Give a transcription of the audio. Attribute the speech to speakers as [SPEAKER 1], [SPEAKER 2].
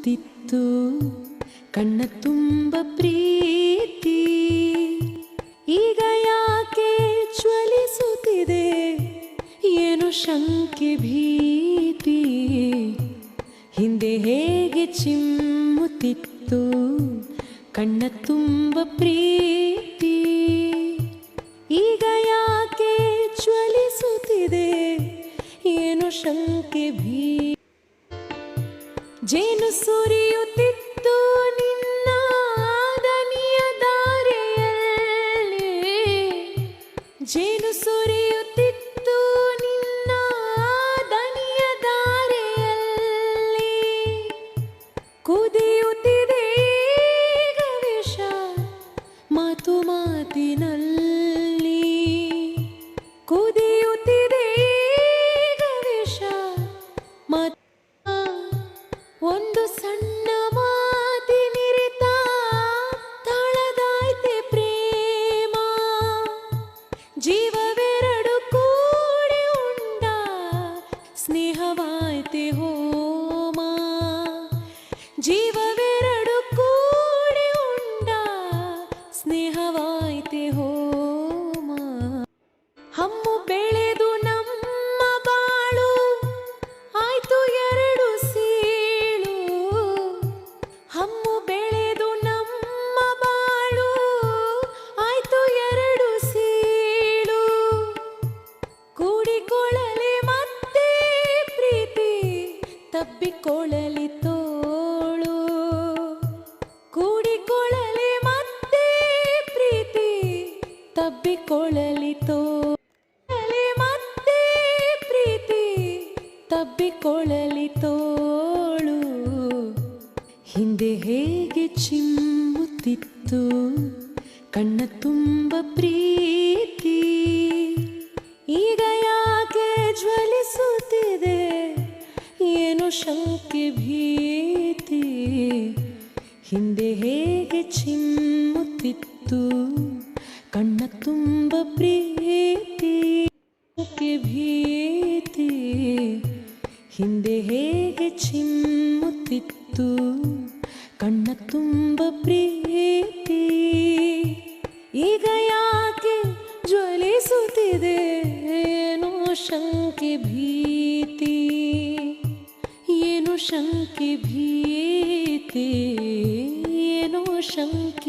[SPEAKER 1] ಚಿಮ್ಮುತ್ತಿತ್ತು ಕಣ್ಣ ತುಂಬ ಪ್ರೀತಿ ಈಗ ಯಾಕೆ ಜ್ವಲಿಸುತ್ತಿದೆ ಏನು ಶಂಕೆ ಭೀತಿ ಹಿಂದೆ ಹೇಗೆ ಚಿಮ್ಮುತ್ತಿತ್ತು ಕಣ್ಣ ತುಂಬ ಪ್ರೀತಿ ಈಗ ಯಾಕೆ ಜ್ವಲಿಸುತ್ತಿದೆ ಏನು ಶಂಕೆ ಭೀತಿ ಜೇನು ಸುರಿಯುತ್ತಿತ್ತು ನಿನ್ನ ದನಿಯ ದಾರಿಯಲ್ಲಿ ಜೇನು ಸುರಿಯುತ್ತಿತ್ತು ನಿನ್ನ ದನಿಯ ದಾರಿಯಲ್ಲಿ ಕುದಿಯುತ್ತಿದೆ ಈಗ ವಿಷ ಮಾತು ಮಾತಿನಲ್ಲಿ ಕುದಿಯುತ್ತಿದೆ ಈಗ ವಿಷ ಮಾತು ಒಂದು ಸಣ್ಣ ಮಾತಿನಿರಿತ ತಾಳದಾಯ್ತೆ ಪ್ರೇಮ ಜೀವವೆರಡು ಕೂಡಿ ಉಂಡ ಸ್ನೇಹವಾಯ್ತೆ ಹೋಮ ಜೀವವೆರಡು ಕೂಡಿ ಉಂಡ ಸ್ನೇಹವಾಯ್ತೆ ಹೋಮ ಹಮ್ಮು ಬೆಳೆದು ನಮ್ಮ ಬಾಳು ಆಯ್ತು ಎರಡು ಸೀಳು ಹಮ್ಮು ಬೆಳೆದು ನಮ್ಮ ಬಾಳು ಆಯ್ತು ಎರಡು ಸೀಳು ಕೂಡಿಕೊಳ್ಳಲಿ ಮತ್ತೆ ಪ್ರೀತಿ ತಬ್ಬಿಕೊಳ್ಳಲಿ ತೋಳು ಕೂಡಿಕೊಳ್ಳಲಿ ಮತ್ತೆ ಪ್ರೀತಿ ತಬ್ಬಿಕೊಳ್ಳಲಿ ತೋಳು ಮತ್ತೆ ಪ್ರೀತಿ ತಬ್ಬಿಕೊಳ್ಳಲಿ ತೋಳು ಹಿಂದೆ ಹೇಗೆ ಚಿಮ್ಮುತ್ತಿತ್ತು ಕಣ್ಣ ತುಂಬ ಪ್ರೀತಿ ಈಗ ಯಾಕೆ ಜ್ವಲಿಸುತ್ತಿದೆ ಏನು ಶಂಕೆ ಭೀತಿ ಹಿಂದೆ ಹೇಗೆ ಚಿಮ್ಮುತ್ತಿತ್ತು ಕಣ್ಣ ತುಂಬ ಪ್ರೀತಿ ಶಂಕೆ ಭೀತಿ ಹಿಂದೆ ಹೇಗೆ ಚಿಮ್ಮುತ್ತಿತ್ತು ಕಣ್ಣ ತುಂಬ ಪ್ರೀತಿ ಈಗ ಯಾಕೆ ಜ್ವಲಿಸುತ್ತಿದೆ ಏನೋ ಶಂಕೆ ಭೀತಿ ಏನೋ ಶಂಕೆ ಭೀತಿ ಏನೋ ಶಂಕೆ